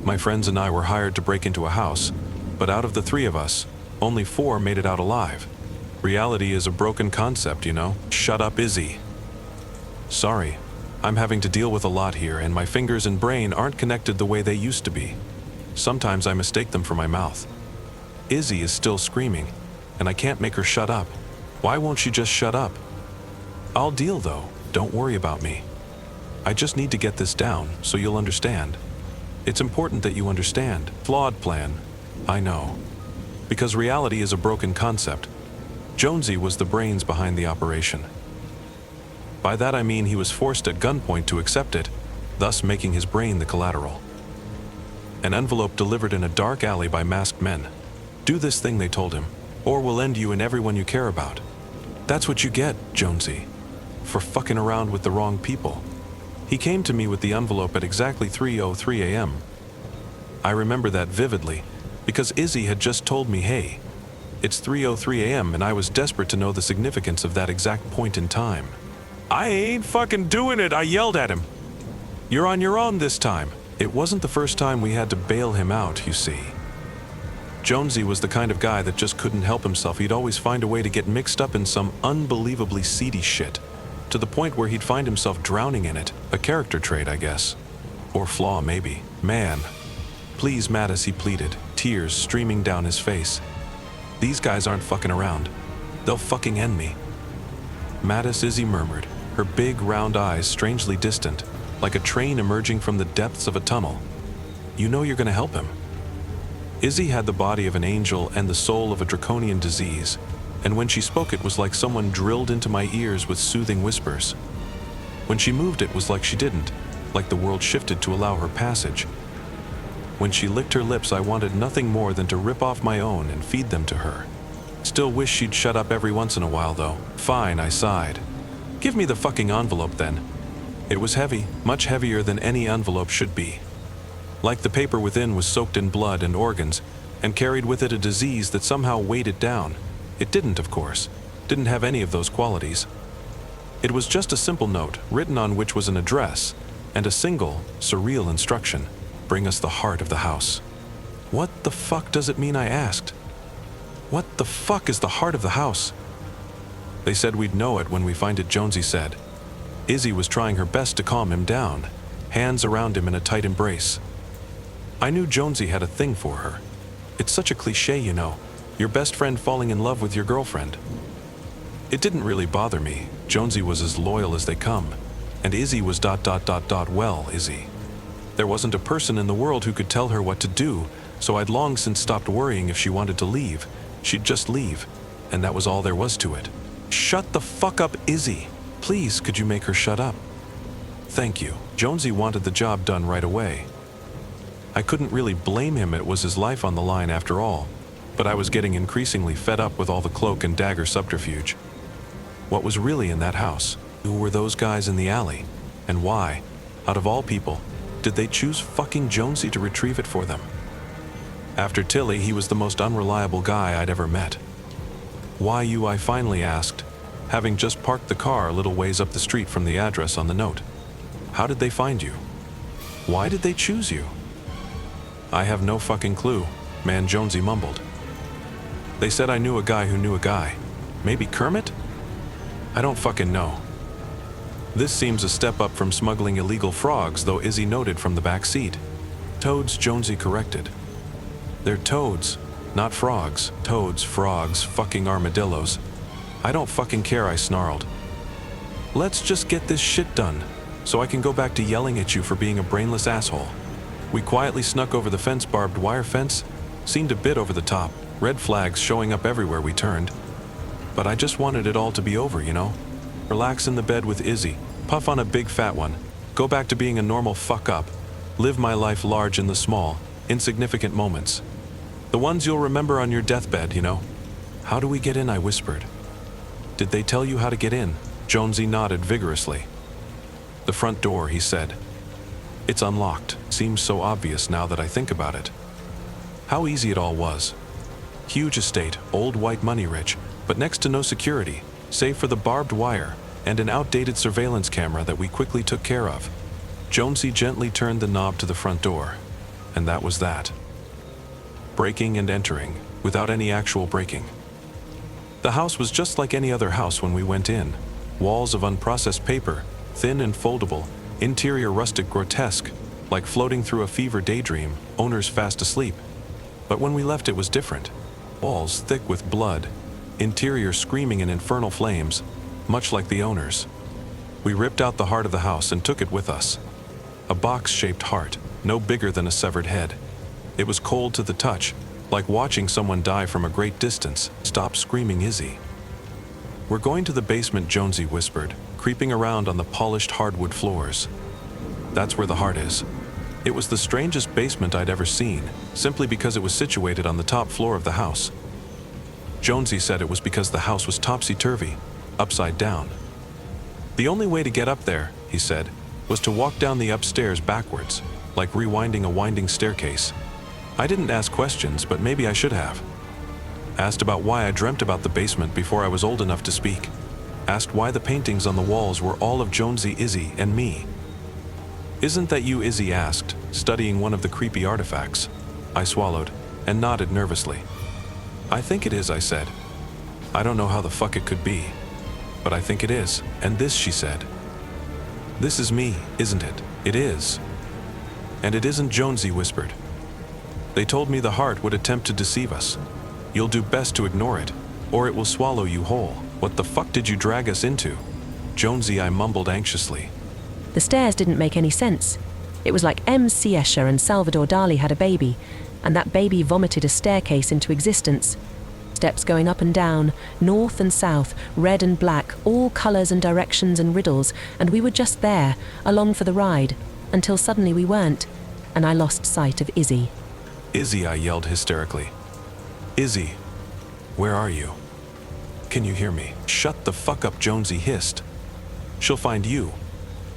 My friends and I were hired to break into a house, but out of the 3 of us, only 4 made it out alive. Reality is a broken concept, you know? Shut up, Izzy. Sorry, I'm having to deal with a lot here, and my fingers and brain aren't connected the way they used to be. Sometimes I mistake them for my mouth. Izzy is still screaming, and I can't make her shut up. Why won't she just shut up? I'll deal though, don't worry about me. I just need to get this down, so you'll understand. It's important that you understand. Flawed plan, I know. Because reality is a broken concept. Jonesy was the brains behind the operation. By that I mean he was forced at gunpoint to accept it, thus making his brain the collateral. An envelope delivered in a dark alley by masked men. Do this thing, they told him, or we'll end you and everyone you care about. That's what you get, Jonesy, for fucking around with the wrong people. He came to me with the envelope at exactly 3:03 a.m. I remember that vividly, because Izzy had just told me, hey, it's 3:03 a.m. and I was desperate to know the significance of that exact point in time. I ain't fucking doing it, I yelled at him. You're on your own this time. It wasn't the first time we had to bail him out, you see. Jonesy was the kind of guy that just couldn't help himself. He'd always find a way to get mixed up in some unbelievably seedy shit, to the point where he'd find himself drowning in it. A character trait, I guess. Or flaw, maybe. Man. Please, Mattis, he pleaded, tears streaming down his face. These guys aren't fucking around. They'll fucking end me. Mattis, Izzy murmured, her big round eyes strangely distant, like a train emerging from the depths of a tunnel. You know you're gonna help him. Izzy had the body of an angel and the soul of a draconian disease, and when she spoke it was like someone drilled into my ears with soothing whispers. When she moved it was like she didn't, like the world shifted to allow her passage. When she licked her lips I wanted nothing more than to rip off my own and feed them to her. Still wish she'd shut up every once in a while though. Fine, I sighed. Give me the fucking envelope then. It was heavy, much heavier than any envelope should be. Like the paper within was soaked in blood and organs, and carried with it a disease that somehow weighed it down. It didn't, of course. Didn't have any of those qualities. It was just a simple note, written on which was an address, and a single, surreal instruction. Bring us the heart of the house. What the fuck does it mean, I asked. What the fuck is the heart of the house? They said we'd know it when we find it, Jonesy said. Izzy was trying her best to calm him down, hands around him in a tight embrace. I knew Jonesy had a thing for her. It's such a cliche, you know, your best friend falling in love with your girlfriend. It didn't really bother me. Jonesy was as loyal as they come, and Izzy was ... well, Izzy. There wasn't a person in the world who could tell her what to do, so I'd long since stopped worrying if she wanted to leave. She'd just leave, and that was all there was to it. Shut the fuck up, Izzy. Please, could you make her shut up? Thank you. Jonesy wanted the job done right away. I couldn't really blame him, it was his life on the line after all, but I was getting increasingly fed up with all the cloak and dagger subterfuge. What was really in that house? Who were those guys in the alley? And why, out of all people, did they choose fucking Jonesy to retrieve it for them? After Tilly, he was the most unreliable guy I'd ever met. Why you, I finally asked, having just parked the car a little ways up the street from the address on the note. How did they find you? Why did they choose you? I have no fucking clue, man, Jonesy mumbled. They said I knew a guy who knew a guy. Maybe Kermit? I don't fucking know. This seems a step up from smuggling illegal frogs, though, Izzy noted from the back seat. Toads, Jonesy corrected. They're toads, not frogs. Toads, frogs, fucking armadillos. I don't fucking care, I snarled. Let's just get this shit done, so I can go back to yelling at you for being a brainless asshole. We quietly snuck over the fence, barbed wire fence. Seemed a bit over the top, red flags showing up everywhere we turned. But I just wanted it all to be over, you know? Relax in the bed with Izzy, puff on a big fat one, go back to being a normal fuck up, live my life large in the small, insignificant moments. The ones you'll remember on your deathbed, you know? How do we get in, I whispered. Did they tell you how to get in? Jonesy nodded vigorously. The front door, he said. It's unlocked. Seems so obvious now that I think about it. How easy it all was. Huge estate, old white money rich, but next to no security, save for the barbed wire and an outdated surveillance camera that we quickly took care of. Jonesy gently turned the knob to the front door. and that was that. Breaking and entering, without any actual breaking. The house was just like any other house when we went in. Walls of unprocessed paper, thin and foldable, interior rustic grotesque, like floating through a fever daydream, owners fast asleep. But when we left it was different. Walls thick with blood, interior screaming in infernal flames, much like the owners. We ripped out the heart of the house and took it with us. A box-shaped heart, no bigger than a severed head. It was cold to the touch, like watching someone die from a great distance. Stop screaming, Izzy. We're going to the basement, Jonesy whispered, creeping around on the polished hardwood floors. That's where the heart is. It was the strangest basement I'd ever seen, simply because it was situated on the top floor of the house. Jonesy said it was because the house was topsy-turvy, upside down. The only way to get up there, he said, was to walk down the upstairs backwards, like rewinding a winding staircase. I didn't ask questions, but maybe I should have. Asked about why I dreamt about the basement before I was old enough to speak. Asked why the paintings on the walls were all of Jonesy, Izzy, and me. Isn't that you, Izzy asked, studying one of the creepy artifacts. I swallowed, and nodded nervously. I think it is, I said. I don't know how the fuck it could be. But I think it is. And this, she said. This is me, isn't it? It is. And it isn't, Jonesy whispered. They told me the heart would attempt to deceive us. You'll do best to ignore it, or it will swallow you whole. What the fuck did you drag us into? Jonesy, I mumbled anxiously. The stairs didn't make any sense. It was like M.C. Escher and Salvador Dali had a baby, and that baby vomited a staircase into existence. Steps going up and down, north and south, red and black, all colours and directions and riddles, and we were just there, along for the ride, until suddenly we weren't, and I lost sight of Izzy. Izzy, I yelled hysterically. Izzy, where are you? Can you hear me? Shut the fuck up, Jonesy hissed. She'll find you.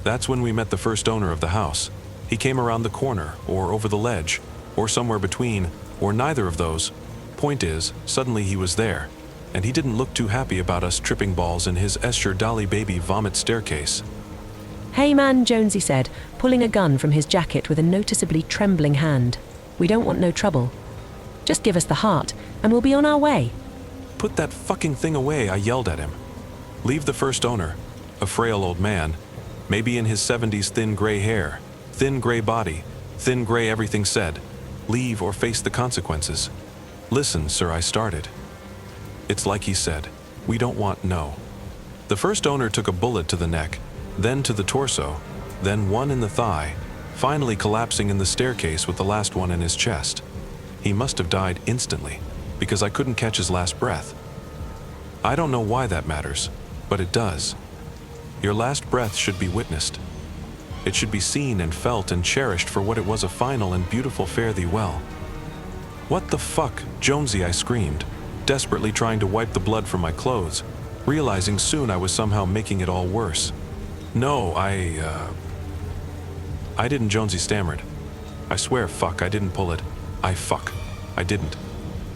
That's when we met the first owner of the house. He came around the corner, or over the ledge, or somewhere between, or neither of those. Point is, suddenly he was there, and he didn't look too happy about us tripping balls in his Escher Dali baby vomit staircase. Hey man, Jonesy said, pulling a gun from his jacket with a noticeably trembling hand. We don't want no trouble. Just give us the heart, and we'll be on our way. Put that fucking thing away, I yelled at him. Leave the first owner, a frail old man, maybe in his 70s, thin gray hair, thin gray body, thin gray everything said. Leave or face the consequences. Listen, sir, I started. It's like he said, we don't want no. The first owner took a bullet to the neck, then to the torso, then one in the thigh, finally collapsing in the staircase with the last one in his chest. He must have died instantly, because I couldn't catch his last breath. I don't know why that matters, but it does. Your last breath should be witnessed. It should be seen and felt and cherished for what it was, a final and beautiful fare thee well. What the fuck, Jonesy, I screamed, desperately trying to wipe the blood from my clothes, realizing soon I was somehow making it all worse. No, I didn't, Jonesy stammered. I swear, fuck, I didn't pull it. I didn't.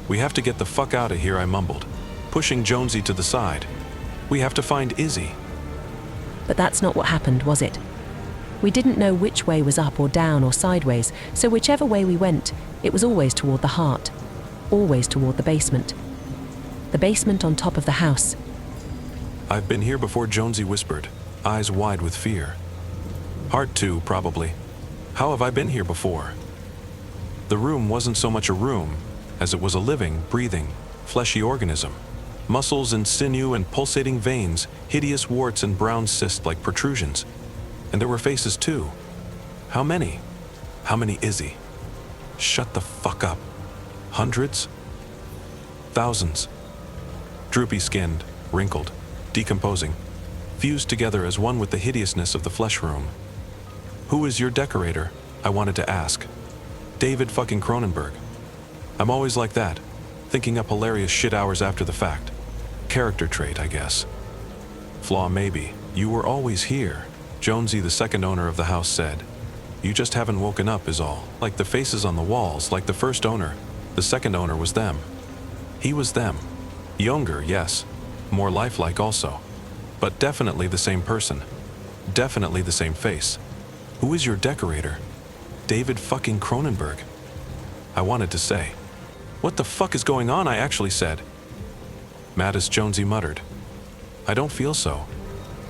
We have to get the fuck out of here, I mumbled, pushing Jonesy to the side. We have to find Izzy. But that's not what happened, was it? We didn't know which way was up or down or sideways, so whichever way we went, it was always toward the heart, always toward the basement. The basement on top of the house. I've been here before, Jonesy whispered, eyes wide with fear. Heart too, probably. How have I been here before? The room wasn't so much a room as it was a living, breathing, fleshy organism. Muscles and sinew and pulsating veins, hideous warts and brown cyst-like protrusions. And there were faces too. How many? How many, Izzy? Shut the fuck up. Hundreds? Thousands. Droopy-skinned, wrinkled, decomposing, fused together as one with the hideousness of the flesh room. Who is your decorator? I wanted to ask. David fucking Cronenberg. I'm always like that, thinking up hilarious shit hours after the fact. Character trait, I guess. Flaw, maybe. You were always here, Jonesy, the second owner of the house, said. You just haven't woken up is all. Like the faces on the walls, like the first owner. The second owner was them. He was them. Younger, yes. More lifelike also. But definitely the same person. Definitely the same face. Who is your decorator? David fucking Cronenberg. I wanted to say, "What the fuck is going on?" I actually said. Mattis Jonesy muttered, "I don't feel so."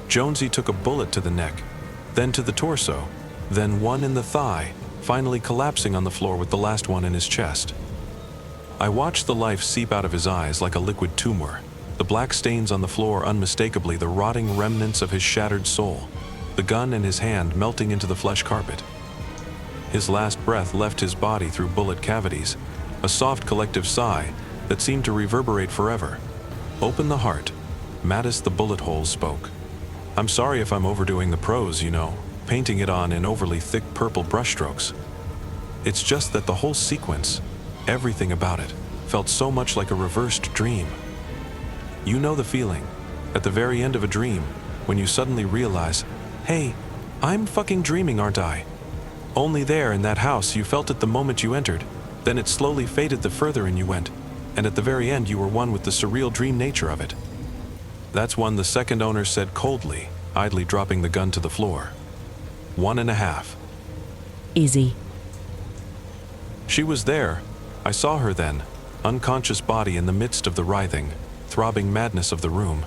Jonesy took a bullet to the neck, then to the torso, then one in the thigh, finally collapsing on the floor with the last one in his chest. I watched the life seep out of his eyes like a liquid tumor, the black stains on the floor unmistakably the rotting remnants of his shattered soul, the gun in his hand melting into the flesh carpet. His last breath left his body through bullet cavities, a soft collective sigh that seemed to reverberate forever. "Open the heart," Mattis the bullet holes spoke. "I'm sorry if I'm overdoing the prose, painting it on in overly thick purple brushstrokes. It's just that the whole sequence, everything about it, felt so much like a reversed dream. You know the feeling, at the very end of a dream, when you suddenly realize, hey, I'm fucking dreaming, aren't I? Only there in that house you felt it the moment you entered, then it slowly faded the further in you went, and at the very end you were one with the surreal dream nature of it." That's one the second owner said coldly, idly dropping the gun to the floor. 1.5. Izzy. She was there. I saw her then, unconscious body in the midst of the writhing, throbbing madness of the room.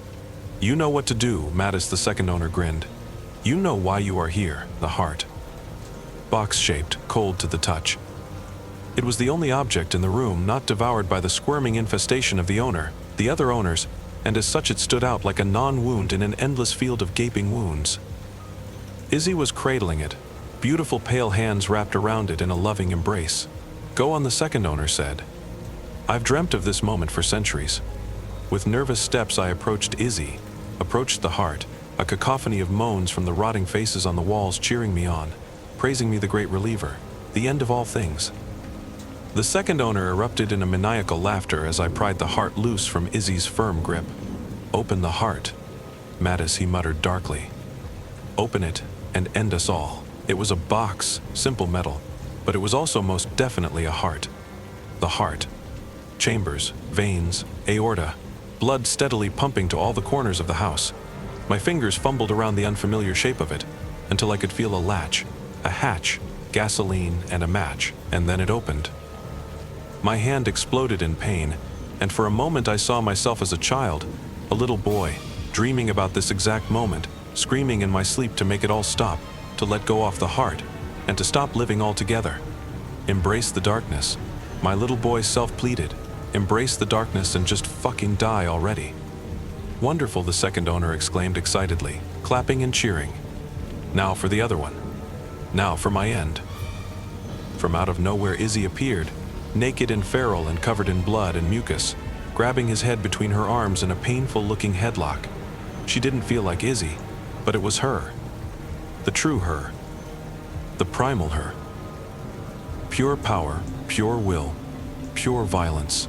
"You know what to do," Mattis the second owner grinned. "You know why you are here, the heart. Box-shaped, cold to the touch. It was the only object in the room not devoured by the squirming infestation of the owner, the other owners, and as such it stood out like a non-wound in an endless field of gaping wounds. Izzy was cradling it, beautiful pale hands wrapped around it in a loving embrace. "Go on," the second owner said. I've dreamt of this moment for centuries. With nervous steps I approached Izzy, approached the heart, a cacophony of moans from the rotting faces on the walls cheering me on, praising me the great reliever, the end of all things. The second owner erupted in a maniacal laughter as I pried the heart loose from Izzy's firm grip. "Open the heart," Mattis, he muttered darkly. "Open it and end us all." It was a box, simple metal, but it was also most definitely a heart. The heart. Chambers, veins, aorta, blood steadily pumping to all the corners of the house. My fingers fumbled around the unfamiliar shape of it until I could feel a latch, a hatch, gasoline, and a match, and then it opened. My hand exploded in pain, and for a moment I saw myself as a child, a little boy, dreaming about this exact moment, screaming in my sleep to make it all stop, to let go off the heart, and to stop living altogether. Embrace the darkness, my little boy self-pleaded. Embrace the darkness and just fucking die already. "Wonderful," the second owner exclaimed excitedly, clapping and cheering. "Now for the other one. Now for my end." From out of nowhere Izzy appeared, naked and feral and covered in blood and mucus, grabbing his head between her arms in a painful-looking headlock. She didn't feel like Izzy, but it was her. The true her. The primal her. Pure power, pure will, pure violence.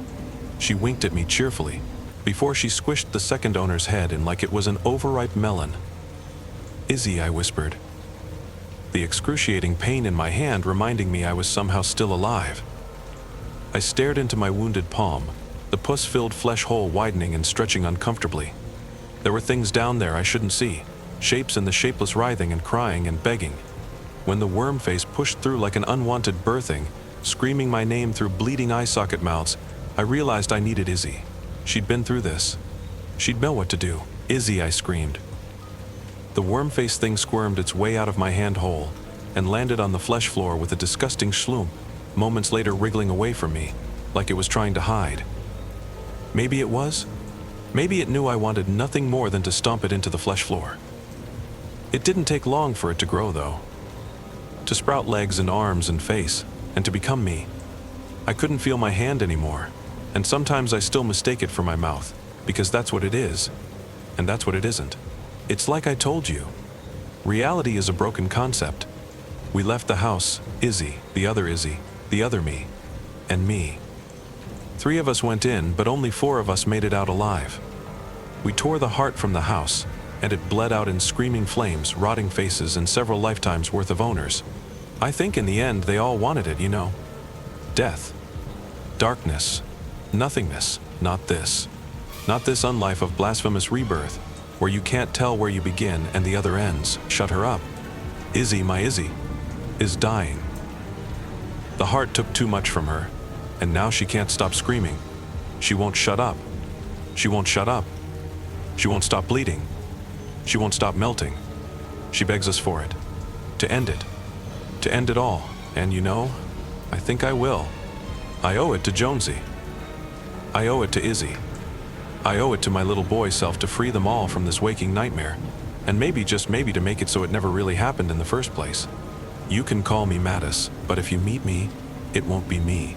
She winked at me cheerfully, before she squished the second owner's head in like it was an overripe melon. "Izzy," I whispered, the excruciating pain in my hand reminding me I was somehow still alive. I stared into my wounded palm, the pus-filled flesh hole widening and stretching uncomfortably. There were things down there I shouldn't see, shapes in the shapeless writhing and crying and begging. When the worm face pushed through like an unwanted birthing, screaming my name through bleeding eye socket mouths, I realized I needed Izzy. She'd been through this. She'd know what to do. "Izzy," I screamed. The worm face thing squirmed its way out of my hand hole and landed on the flesh floor with a disgusting schloomp, moments later wriggling away from me, like it was trying to hide. Maybe it was. Maybe it knew I wanted nothing more than to stomp it into the flesh floor. It didn't take long for it to grow, though. To sprout legs and arms and face, and to become me. I couldn't feel my hand anymore, and sometimes I still mistake it for my mouth, because that's what it is, and that's what it isn't. It's like I told you. Reality is a broken concept. We left the house, Izzy, the other me, and me. 3 of us went in, but only 4 of us made it out alive. We tore the heart from the house, and it bled out in screaming flames, rotting faces, and several lifetimes worth of owners. I think in the end they all wanted it, Death. Darkness. Nothingness. Not this. Not this unlife of blasphemous rebirth, where you can't tell where you begin and the other ends. Shut her up. Izzy, my Izzy, is dying. The heart took too much from her, and now she can't stop screaming. She won't shut up. She won't shut up. She won't stop bleeding. She won't stop melting. She begs us for it. To end it. To end it all. And you know, I think I will. I owe it to Jonesy. I owe it to Izzy. I owe it to my little boy self to free them all from this waking nightmare. And maybe, just maybe, to make it so it never really happened in the first place. You can call me Mattis, but if you meet me, it won't be me.